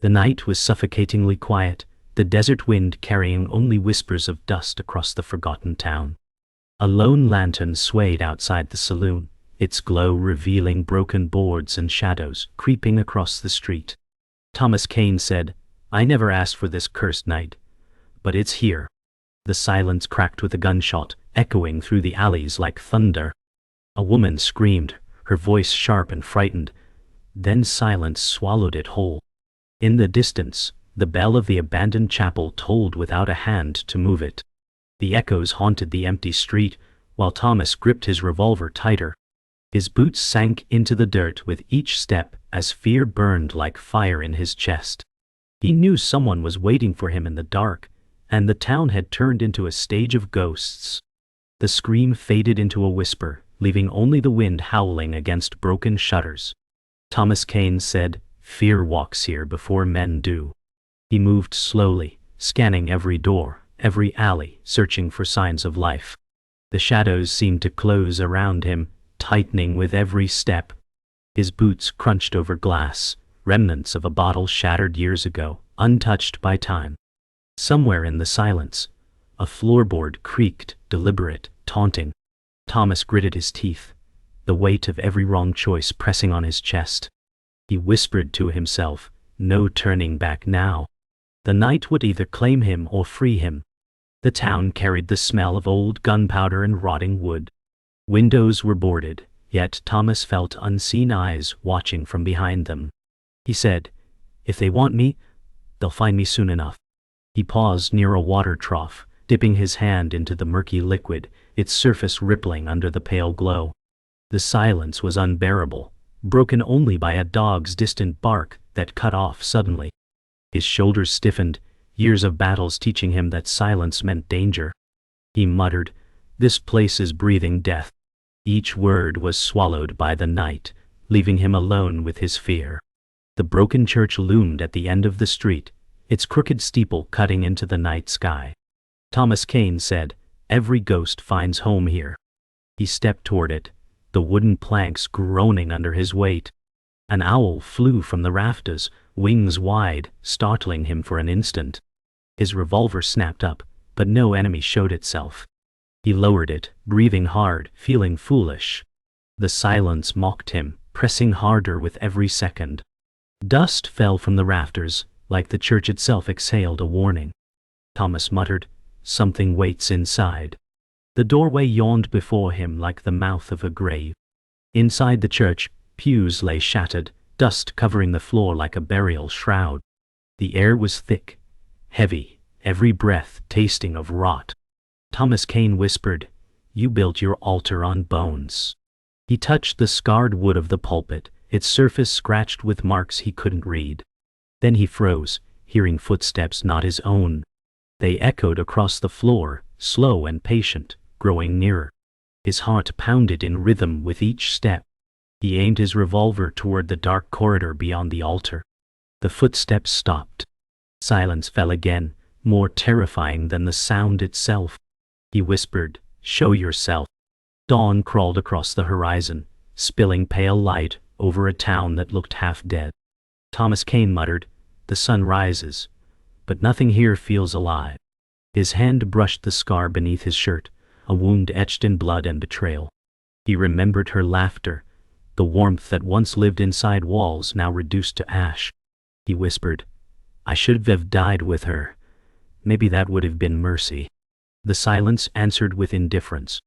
The night was suffocatingly quiet, the desert wind carrying only whispers of dust across the forgotten town. A lone lantern swayed outside the saloon, its glow revealing broken boards and shadows creeping across the street. Thomas Kane said, "I never asked for this cursed night, but it's here." The silence cracked with a gunshot, echoing through the alleys like thunder. A woman screamed, her voice sharp and frightened. Then silence swallowed it whole. In the distance, the bell of the abandoned chapel tolled without a hand to move it. The echoes haunted the empty street, while Thomas gripped his revolver tighter. His boots sank into the dirt with each step as fear burned like fire in his chest. He knew someone was waiting for him in the dark, and the town had turned into a stage of ghosts. The scream faded into a whisper, leaving only the wind howling against broken shutters. Thomas Kane said, "Fear walks here before men do." He moved slowly, scanning every door, every alley, searching for signs of life. The shadows seemed to close around him, tightening with every step. His boots crunched over glass, remnants of a bottle shattered years ago, untouched by time. Somewhere in the silence, a floorboard creaked, deliberate, taunting. Thomas gritted his teeth, the weight of every wrong choice pressing on his chest. He whispered to himself, "No turning back now." The night would either claim him or free him. The town carried the smell of old gunpowder and rotting wood. Windows were boarded, yet Thomas felt unseen eyes watching from behind them. He said, "If they want me, they'll find me soon enough." He paused near a water trough, dipping his hand into the murky liquid, its surface rippling under the pale glow. The silence was unbearable, broken only by a dog's distant bark that cut off suddenly. His shoulders stiffened, years of battles teaching him that silence meant danger. He muttered, "This place is breathing death." Each word was swallowed by the night, leaving him alone with his fear. The broken church loomed at the end of the street, its crooked steeple cutting into the night sky. Thomas Kane said, "Every ghost finds home here." He stepped toward it, the wooden planks groaning under his weight. An owl flew from the rafters, wings wide, startling him for an instant. His revolver snapped up, but no enemy showed itself. He lowered it, breathing hard, feeling foolish. The silence mocked him, pressing harder with every second. Dust fell from the rafters, like the church itself exhaled a warning. Thomas muttered, "Something waits inside." The doorway yawned before him like the mouth of a grave. Inside the church, pews lay shattered, dust covering the floor like a burial shroud. The air was thick, heavy, every breath tasting of rot. Thomas Kane whispered, "You built your altar on bones." He touched the scarred wood of the pulpit, its surface scratched with marks he couldn't read. Then he froze, hearing footsteps not his own. They echoed across the floor, slow and patient, growing nearer. His heart pounded in rhythm with each step. He aimed his revolver toward the dark corridor beyond the altar. The footsteps stopped. Silence fell again, more terrifying than the sound itself. He whispered, "Show yourself." Dawn crawled across the horizon, spilling pale light over a town that looked half dead. Thomas Kane muttered, "The sun rises, but nothing here feels alive." His hand brushed the scar beneath his shirt, a wound etched in blood and betrayal. He remembered her laughter, the warmth that once lived inside walls now reduced to ash. He whispered, "I should have died with her. Maybe that would have been mercy." The silence answered with indifference.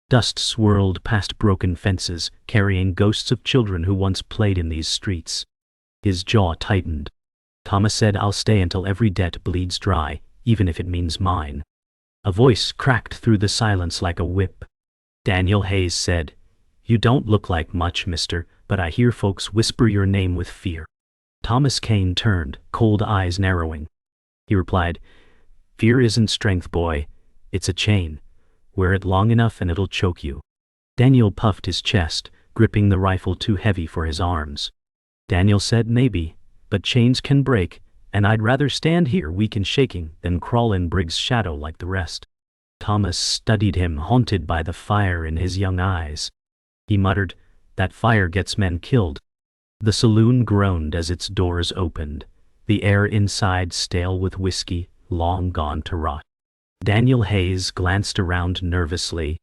Dust swirled past broken fences, carrying ghosts of children who once played in these streets. His jaw tightened. Thomas said, "I'll stay until every debt bleeds dry, even if it means mine." A voice cracked through the silence like a whip. Daniel Hayes said, "You don't look like much, mister, but I hear folks whisper your name with fear." Thomas Kane turned, cold eyes narrowing. He replied, "Fear isn't strength, boy. It's a chain. Wear it long enough and it'll choke you." Daniel puffed his chest, gripping the rifle too heavy for his arms. Daniel said, "Maybe, but chains can break, and I'd rather stand here weak and shaking than crawl in Briggs' shadow like the rest." Thomas studied him, haunted by the fire in his young eyes. He muttered, "That fire gets men killed." The saloon groaned as its doors opened. the air inside stale with whiskey, long gone to rot. Daniel Hayes glanced around nervously.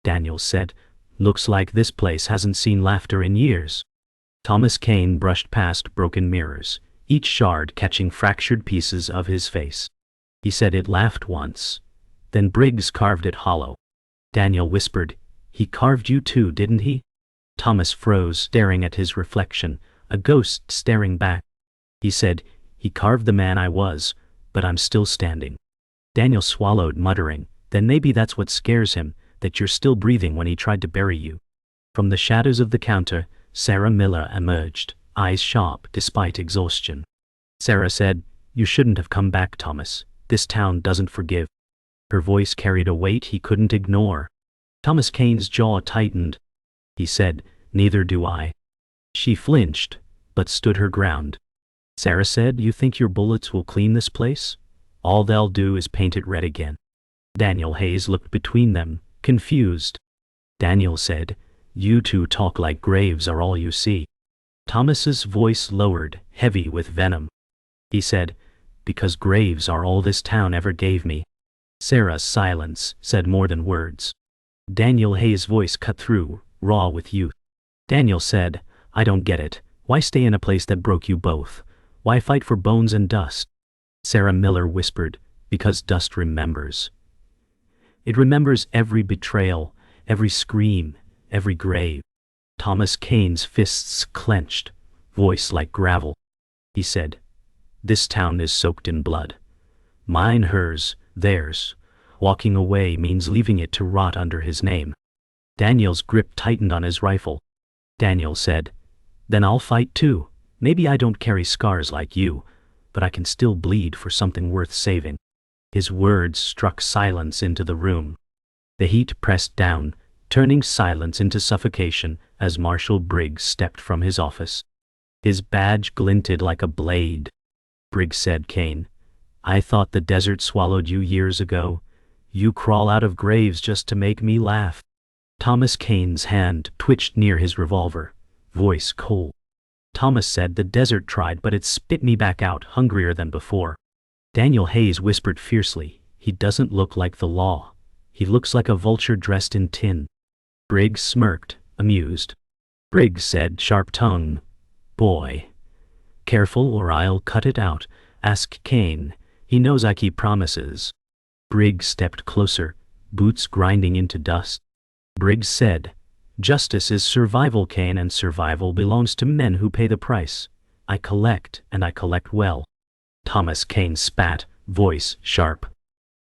Daniel said, "Looks like this place hasn't seen laughter in years." Thomas Kane brushed past broken mirrors, each shard catching fractured pieces of his face. He said it laughed once. Then Briggs carved it hollow. Daniel whispered, "He carved you too, didn't he?" Thomas froze, staring at his reflection, a ghost staring back. He said, "He carved the man I was, but I'm still standing." Daniel swallowed, muttering, "Then maybe that's what scares him, that you're still breathing when he tried to bury you." From the shadows of the counter, Sarah Miller emerged, eyes sharp despite exhaustion. Sarah said, "You shouldn't have come back, Thomas. This town doesn't forgive." Her voice carried a weight he couldn't ignore. Thomas Kane's jaw tightened. He said, "Neither do I." She flinched, but stood her ground. Sarah said, "You think your bullets will clean this place? All they'll do is paint it red again." Daniel Hayes looked between them, confused. Daniel said, "You two talk like graves are all you see." Thomas's voice lowered, heavy with venom. He said, "Because graves are all this town ever gave me." Sarah's silence said more than words. Daniel Hayes' voice cut through, raw with youth. Daniel said, "I don't get it. Why stay in a place that broke you both? Why fight for bones and dust?" Sarah Miller whispered, "Because dust remembers. It remembers every betrayal, every scream, every grave." Thomas Kane's fists clenched, voice like gravel. He said, "This town is soaked in blood. Mine, hers, theirs. Walking away means leaving it to rot under his name." Daniel's grip tightened on his rifle. Daniel said, "Then I'll fight too. Maybe I don't carry scars like you, but I can still bleed for something worth saving." His words struck silence into the room. The heat pressed down, turning silence into suffocation as Marshal Briggs stepped from his office. His badge glinted like a blade. Briggs said, "Kane, I thought the desert swallowed you years ago. You crawl out of graves just to make me laugh." Thomas Kane's hand twitched near his revolver, voice cold. Thomas said, "The desert tried, but it spit me back out, hungrier than before." Daniel Hayes whispered fiercely, "He doesn't look like the law. He looks like a vulture dressed in tin." Briggs smirked, amused. Briggs said, sharp tongue, "Boy, careful or I'll cut it out. Ask Kane. He knows I keep promises." Briggs stepped closer, boots grinding into dust. Briggs said, "Justice is survival, Kane, and survival belongs to men who pay the price. I collect, and I collect well." Thomas Kane spat, voice sharp.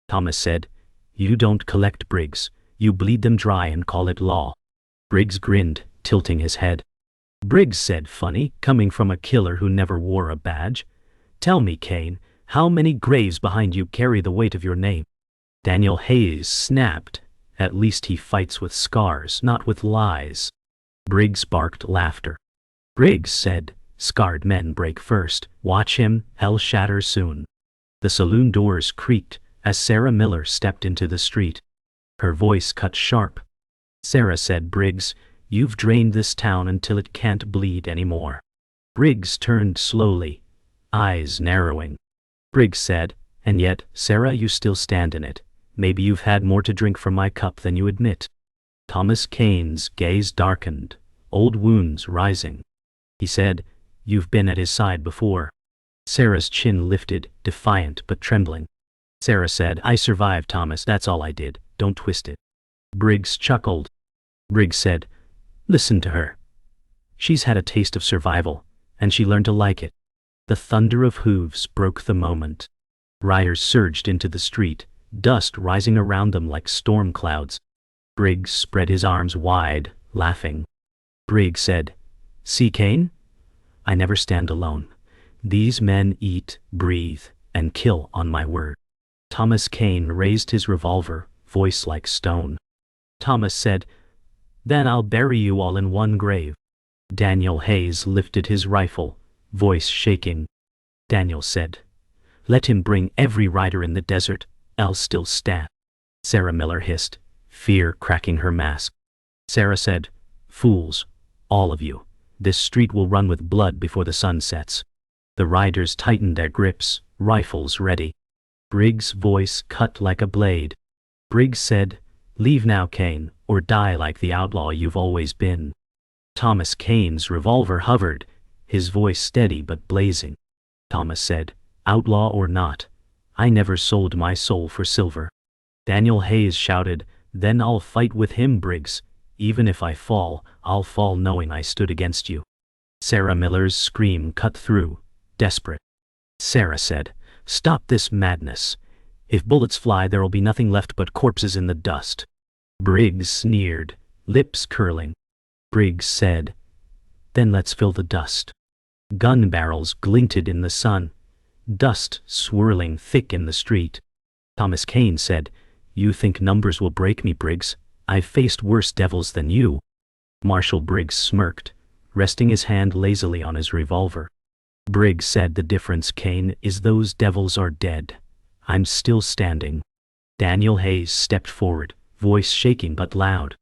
Thomas said, "You don't collect, Briggs. You bleed them dry and call it law." Briggs grinned, tilting his head. Briggs said, "Funny, coming from a killer who never wore a badge. Tell me, Kane, how many graves behind you carry the weight of your name?" Daniel Hayes snapped, "At least he fights with scars, not with lies." Briggs barked laughter. Briggs said, "Scarred men break first. Watch him, hell shatters soon." The saloon doors creaked as Sarah Miller stepped into the street. Her voice cut sharp. Sarah said, "Briggs, you've drained this town until it can't bleed anymore." Briggs turned slowly, eyes narrowing. Briggs said, "And yet, Sarah, you still stand in it. Maybe you've had more to drink from my cup than you admit." Thomas Kane's gaze darkened, old wounds rising. He said, "You've been at his side before." Sarah's chin lifted, defiant but trembling. Sarah said, "I survived, Thomas, that's all I did. Don't twist it." Briggs chuckled. Briggs said, "Listen to her. She's had a taste of survival, and she learned to like it." The thunder of hooves broke the moment. Rioters surged into the street, dust rising around them like storm clouds. Briggs spread his arms wide, laughing. Briggs said, "See, Kane? I never stand alone. These men eat, breathe, and kill on my word." Thomas Kane raised his revolver, voice like stone. Thomas said, "Then I'll bury you all in one grave." Daniel Hayes lifted his rifle, voice shaking. Daniel said, "Let him bring every rider in the desert, I'll still stand." Sarah Miller hissed, fear cracking her mask. Sarah said, "Fools, all of you. This street will run with blood before the sun sets." The riders tightened their grips, rifles ready. Briggs' voice cut like a blade. Briggs said, "Leave now, Kane, or die like the outlaw you've always been." Thomas Kane's revolver hovered, his voice steady but blazing. Thomas said, "Outlaw or not, I never sold my soul for silver." Daniel Hayes shouted, "Then I'll fight with him, Briggs. Even if I fall, I'll fall knowing I stood against you." Sarah Miller's scream cut through, desperate. Sarah said, "Stop this madness. If bullets fly, there'll be nothing left but corpses in the dust." Briggs sneered, lips curling. Briggs said, "Then let's fill the dust." Gun barrels glinted in the sun, dust swirling thick in the street. Thomas Kane said, "You think numbers will break me, Briggs? I've faced worse devils than you." Marshal Briggs smirked, resting his hand lazily on his revolver. Briggs said, "The difference, Kane, is those devils are dead. I'm still standing." Daniel Hayes stepped forward, voice shaking but loud.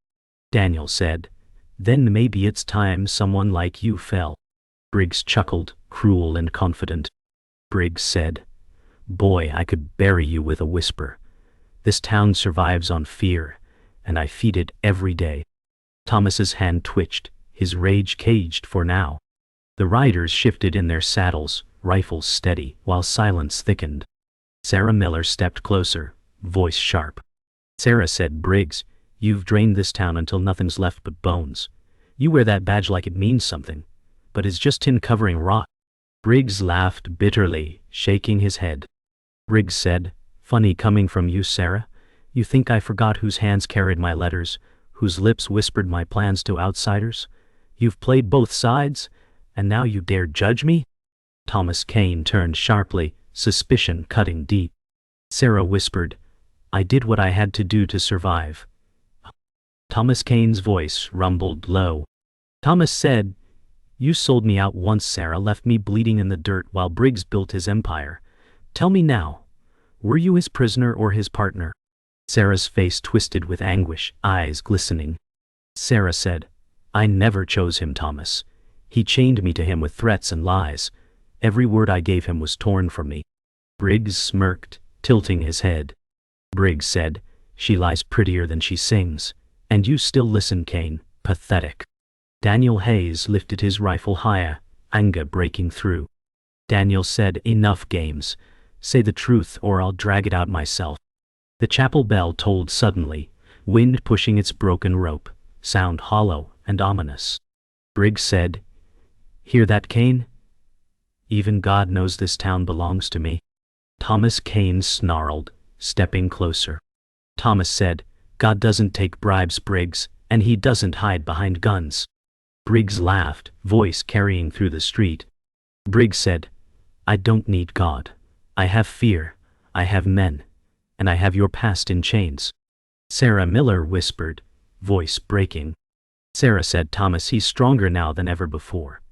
Daniel said, "Then maybe it's time someone like you fell." Briggs chuckled, cruel and confident. Briggs said, "Boy, I could bury you with a whisper. This town survives on fear, and I feed it every day." Thomas's hand twitched, his rage caged for now. The riders shifted in their saddles, rifles steady, while silence thickened. Sarah Miller stepped closer, voice sharp. Sarah said, "Briggs, you've drained this town until nothing's left but bones. You wear that badge like it means something, but it's just tin covering rot." Briggs laughed bitterly, shaking his head. Briggs said, "Funny coming from you, Sarah. You think I forgot whose hands carried my letters, whose lips whispered my plans to outsiders? You've played both sides, and now you dare judge me?" Thomas Kane turned sharply, suspicion cutting deep. Sarah whispered, "I did what I had to do to survive." Thomas Kane's voice rumbled low. Thomas said, "You sold me out once, Sarah, left me bleeding in the dirt while Briggs built his empire. Tell me now, were you his prisoner or his partner?" Sarah's face twisted with anguish, eyes glistening. Sarah said, "I never chose him, Thomas. He chained me to him with threats and lies. Every word I gave him was torn from me." Briggs smirked, tilting his head. Briggs said, "She lies prettier than she sings. And you still listen, Kane, pathetic." Daniel Hayes lifted his rifle higher, anger breaking through. Daniel said, "Enough games. Say the truth or I'll drag it out myself." The chapel bell tolled suddenly, wind pushing its broken rope, sound hollow and ominous. Briggs said, "Hear that, Kane? Even God knows this town belongs to me." Thomas Kane snarled, stepping closer. Thomas said, "God doesn't take bribes, Briggs, and he doesn't hide behind guns." Briggs laughed, voice carrying through the street. Briggs said, "I don't need God. I have fear, I have men, and I have your past in chains." Sarah Miller whispered, voice breaking. Sarah said, "Thomas, he's stronger now than ever before.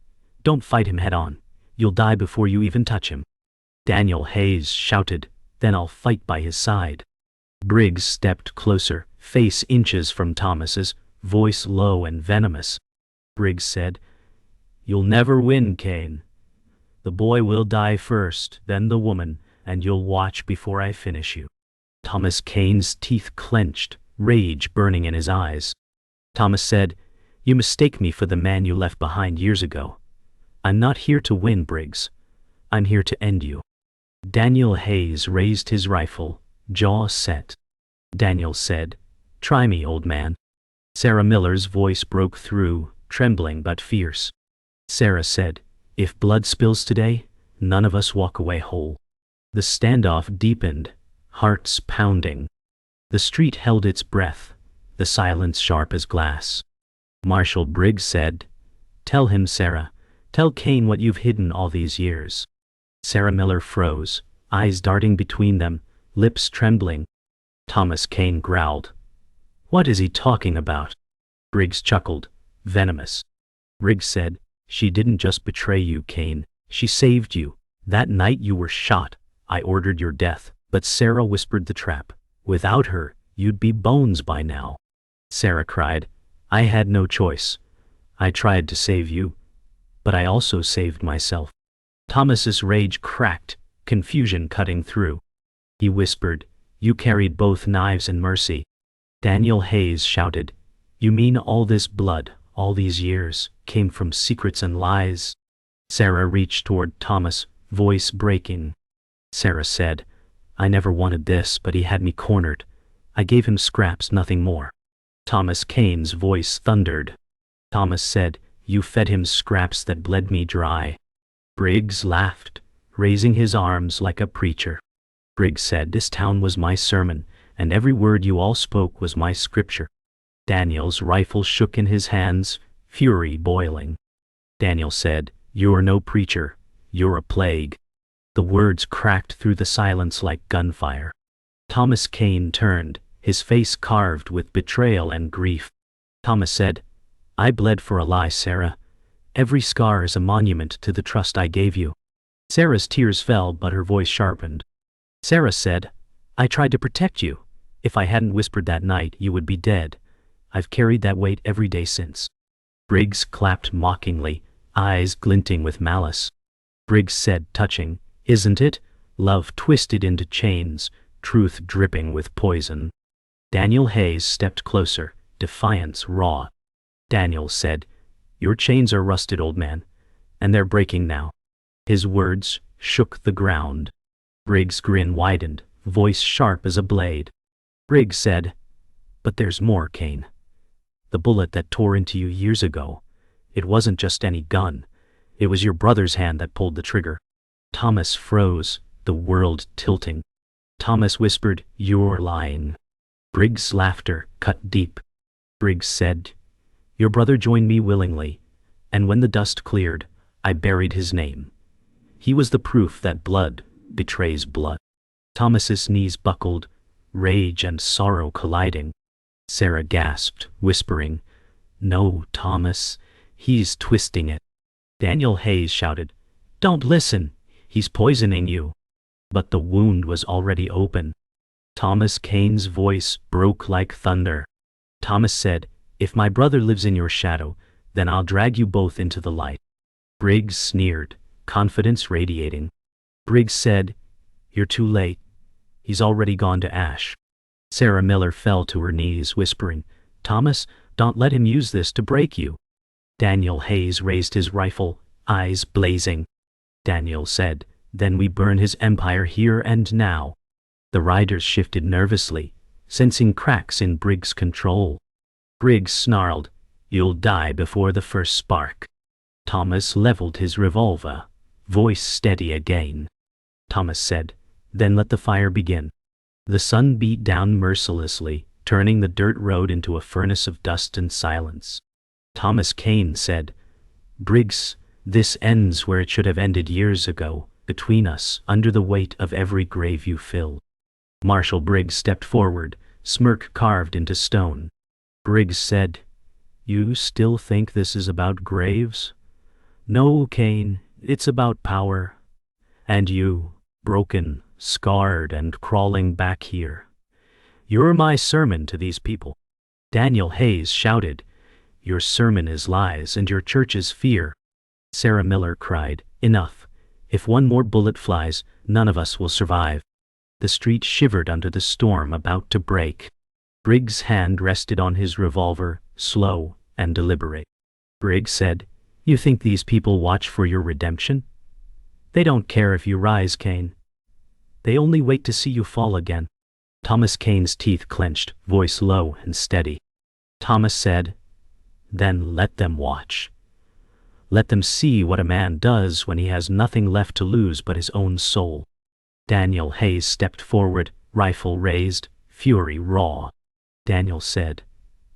Don't fight him head on. You'll die before you even touch him." Daniel Hayes shouted, "Then I'll fight by his side." Briggs stepped closer, face inches from Thomas's, voice low and venomous. Briggs said, "You'll never win, Kane. The boy will die first, then the woman, and you'll watch before I finish you." Thomas Kane's teeth clenched, rage burning in his eyes. Thomas said, "You mistake me for the man you left behind years ago. I'm not here to win, Briggs. I'm here to end you." Daniel Hayes raised his rifle, jaw set. Daniel said, "Try me, old man." Sarah Miller's voice broke through, trembling but fierce. Sarah said, "If blood spills today, none of us walk away whole." The standoff deepened, hearts pounding. The street held its breath, the silence sharp as glass. Marshal Briggs said, "Tell him, Sarah. Tell Kane what you've hidden all these years." Sarah Miller froze, eyes darting between them, lips trembling. Thomas Kane growled, "What is he talking about?" Briggs chuckled, venomous. Briggs said, "She didn't just betray you, Kane. She saved you. That night you were shot, I ordered your death, but Sarah whispered the trap. Without her, you'd be bones by now." Sarah cried, "I had no choice. I tried to save you, but I also saved myself." Thomas's rage cracked, confusion cutting through. He whispered, "You carried both knives and mercy." Daniel Hayes shouted, "You mean all this blood, all these years, came from secrets and lies?" Sarah reached toward Thomas, voice breaking. Sarah said, "I never wanted this, but he had me cornered. I gave him scraps, nothing more." Thomas Kane's voice thundered. Thomas said, "You fed him scraps that bled me dry." Briggs laughed, raising his arms like a preacher. Briggs said, "This town was my sermon, and every word you all spoke was my scripture." Daniel's rifle shook in his hands, fury boiling. Daniel said, "You're no preacher, you're a plague." The words cracked through the silence like gunfire. Thomas Kane turned, his face carved with betrayal and grief. Thomas said, "I bled for a lie, Sarah. Every scar is a monument to the trust I gave you." Sarah's tears fell, but her voice sharpened. Sarah said, "I tried to protect you. If I hadn't whispered that night, you would be dead. I've carried that weight every day since." Briggs clapped mockingly, eyes glinting with malice. Briggs said, touching, "Isn't it? Love twisted into chains, truth dripping with poison." Daniel Hayes stepped closer, defiance raw. Daniel said, "Your chains are rusted, old man, and they're breaking now." His words shook the ground. Briggs' grin widened, voice sharp as a blade. Briggs said, "But there's more, Kane. The bullet that tore into you years ago, it wasn't just any gun. It was your brother's hand that pulled the trigger." Thomas froze, the world tilting. Thomas whispered, "You're lying." Briggs' laughter cut deep. Briggs said, "Your brother joined me willingly, and when the dust cleared, I buried his name. He was the proof that blood betrays blood." Thomas's knees buckled, rage and sorrow colliding. Sarah gasped, whispering, "No, Thomas, he's twisting it." Daniel Hayes shouted, "Don't listen, he's poisoning you." But the wound was already open. Thomas Kane's voice broke like thunder. Thomas said, "If my brother lives in your shadow, then I'll drag you both into the light." Briggs sneered, confidence radiating. Briggs said, "You're too late. He's already gone to ash." Sarah Miller fell to her knees, whispering, "Thomas, don't let him use this to break you." Daniel Hayes raised his rifle, eyes blazing. Daniel said, "Then we burn his empire here and now." The riders shifted nervously, sensing cracks in Briggs' control. Briggs snarled, "You'll die before the first spark." Thomas leveled his revolver, voice steady again. Thomas said, "Then let the fire begin." The sun beat down mercilessly, turning the dirt road into a furnace of dust and silence. Thomas Kane said, "Briggs, this ends where it should have ended years ago, between us, under the weight of every grave you fill." Marshal Briggs stepped forward, smirk carved into stone. Briggs said, "You still think this is about graves?" "No, Kane, it's about power. And you, broken, scarred, and crawling back here. You're my sermon to these people." Daniel Hayes shouted, "Your sermon is lies and your church is fear." Sarah Miller cried, "Enough. If one more bullet flies, none of us will survive." The street shivered under the storm about to break. Briggs' hand rested on his revolver, slow and deliberate. Briggs said, "You think these people watch for your redemption? They don't care if you rise, Kane. They only wait to see you fall again." Thomas Kane's teeth clenched, voice low and steady. Thomas said, "Then let them watch. Let them see what a man does when he has nothing left to lose but his own soul." Daniel Hayes stepped forward, rifle raised, fury raw. Daniel said,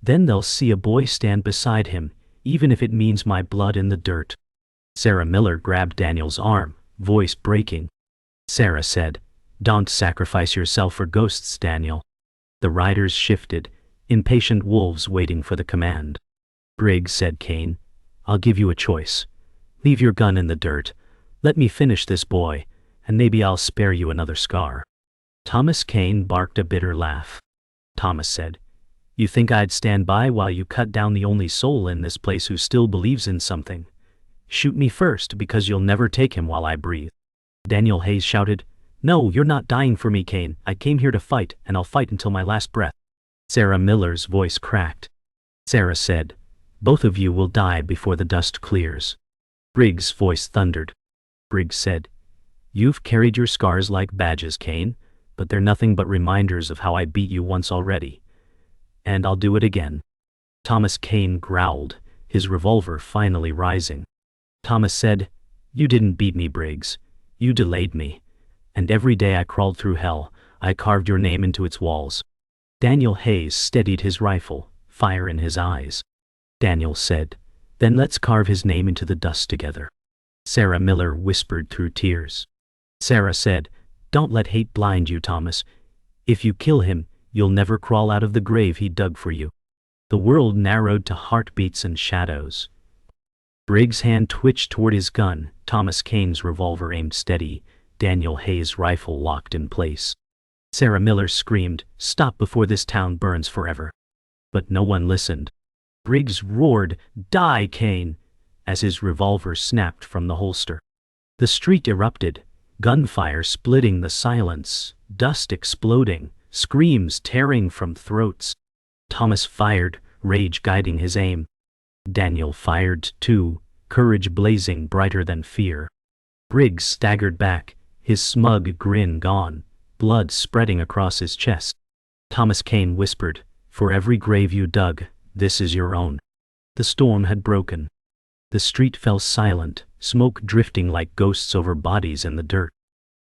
"Then they'll see a boy stand beside him, even if it means my blood in the dirt." Sarah Miller grabbed Daniel's arm, voice breaking. Sarah said, "Don't sacrifice yourself for ghosts, Daniel." The riders shifted, impatient wolves waiting for the command. Briggs said, "Kane, I'll give you a choice. Leave your gun in the dirt. Let me finish this boy, and maybe I'll spare you another scar." Thomas Kane barked a bitter laugh. Thomas said, "You think I'd stand by while you cut down the only soul in this place who still believes in something? "Shoot me first, because you'll never take him while I breathe." Daniel Hayes shouted, "No, you're not dying for me, Kane. I came here to fight, and I'll fight until my last breath." Sarah Miller's voice cracked. Sarah said, "Both of you will die before the dust clears." Briggs' voice thundered. Briggs said, "You've carried your scars like badges, Kane, but they're nothing but reminders of how I beat you once already. And I'll do it again." Thomas Kane growled, his revolver finally rising. Thomas said, "You didn't beat me, Briggs. You delayed me. And every day I crawled through hell, I carved your name into its walls." Daniel Hayes steadied his rifle, fire in his eyes. Daniel said, "Then let's carve his name into the dust together." Sarah Miller whispered through tears. Sarah said, "Don't let hate blind you, Thomas. If you kill him, you'll never crawl out of the grave he dug for you." The world narrowed to heartbeats and shadows. Briggs' hand twitched toward his gun, Thomas Kane's revolver aimed steady, Daniel Hayes' rifle locked in place. Sarah Miller screamed, "Stop before this town burns forever." But no one listened. Briggs roared, "Die, Kane!" as his revolver snapped from the holster. The street erupted, gunfire splitting the silence, dust exploding, screams tearing from throats. Thomas fired, rage guiding his aim. Daniel fired too, courage blazing brighter than fear. Briggs staggered back, his smug grin gone, blood spreading across his chest. Thomas Kane whispered, "For every grave you dug, this is your own." The storm had broken. The street fell silent, smoke drifting like ghosts over bodies in the dirt.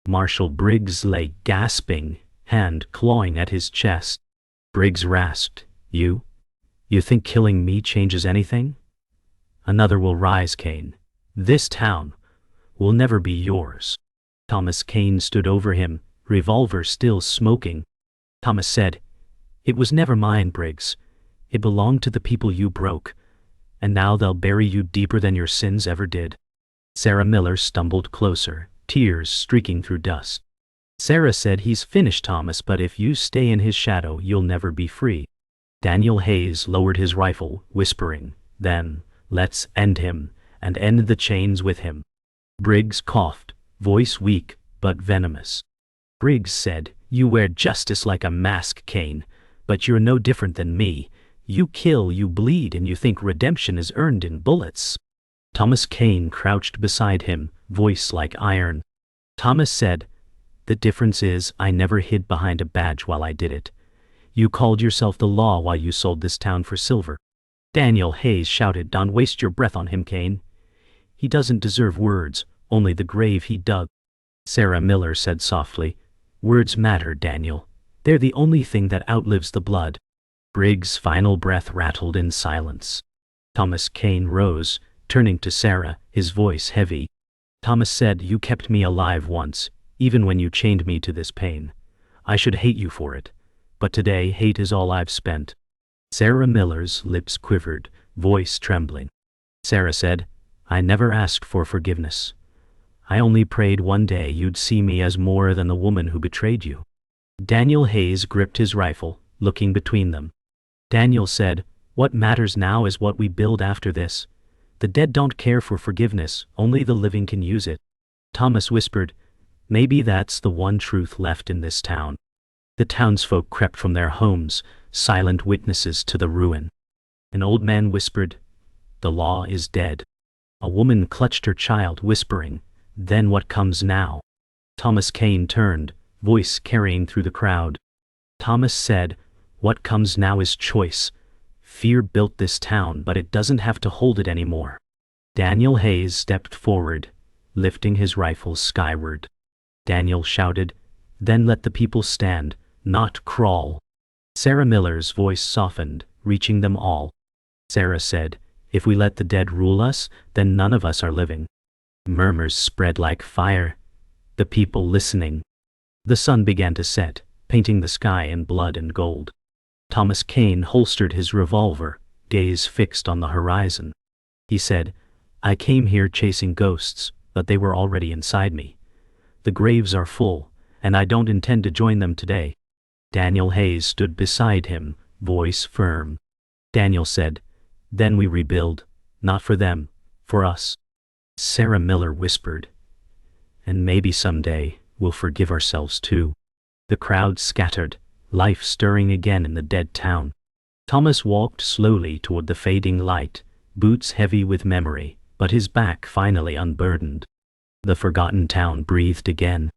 Marshal Briggs lay gasping, hand clawing at his chest. Briggs rasped, You think killing me changes anything? Another will rise, Kane. This town will never be yours." Thomas Kane stood over him, revolver still smoking. Thomas said, "It was never mine, Briggs. It belonged to the people you broke, and now they'll bury you deeper than your sins ever did." Sarah Miller stumbled closer, tears streaking through dust. Sarah said, "He's finished, Thomas, but if you stay in his shadow, you'll never be free." Daniel Hayes lowered his rifle, whispering, "Then, let's end him, and end the chains with him." Briggs coughed, voice weak but venomous. Briggs said, "You wear justice like a mask, Kane, but you're no different than me. You kill, you bleed, and you think redemption is earned in bullets." Thomas Kane crouched beside him, voice like iron. Thomas said, "The difference is I never hid behind a badge while I did it. You called yourself the law while you sold this town for silver." Daniel Hayes shouted, "Don't waste your breath on him, Kane. He doesn't deserve words, only the grave he dug." Sarah Miller said softly, "Words matter, Daniel. They're the only thing that outlives the blood." Briggs' final breath rattled in silence. Thomas Kane rose, turning to Sarah, his voice heavy. Thomas said, "You kept me alive once, even when you chained me to this pain. I should hate you for it. But today, hate is all I've spent." Sarah Miller's lips quivered, voice trembling. Sarah said, "I never asked for forgiveness. I only prayed one day you'd see me as more than the woman who betrayed you." Daniel Hayes gripped his rifle, looking between them. Daniel said, "What matters now is what we build after this. The dead don't care for forgiveness, only the living can use it." Thomas whispered, "Maybe that's the one truth left in this town." The townsfolk crept from their homes, silent witnesses to the ruin. An old man whispered, "The law is dead." A woman clutched her child, whispering, "Then what comes now?" Thomas Kane turned, voice carrying through the crowd. Thomas said, "What comes now is choice. Fear built this town, but it doesn't have to hold it anymore." Daniel Hayes stepped forward, lifting his rifle skyward. Daniel shouted, "Then let the people stand, not crawl." Sarah Miller's voice softened, reaching them all. Sarah said, "If we let the dead rule us, then none of us are living." Murmurs spread like fire, the people listening. The sun began to set, painting the sky in blood and gold. Thomas Kane holstered his revolver, gaze fixed on the horizon. He said, "I came here chasing ghosts, but they were already inside me. The graves are full, and I don't intend to join them today." Daniel Hayes stood beside him, voice firm. Daniel said, "Then we rebuild, not for them, for us." Sarah Miller whispered. And maybe someday, we'll forgive ourselves too. The crowd scattered, life stirring again in the dead town. Thomas walked slowly toward the fading light, boots heavy with memory, but his back finally unburdened. The forgotten town breathed again.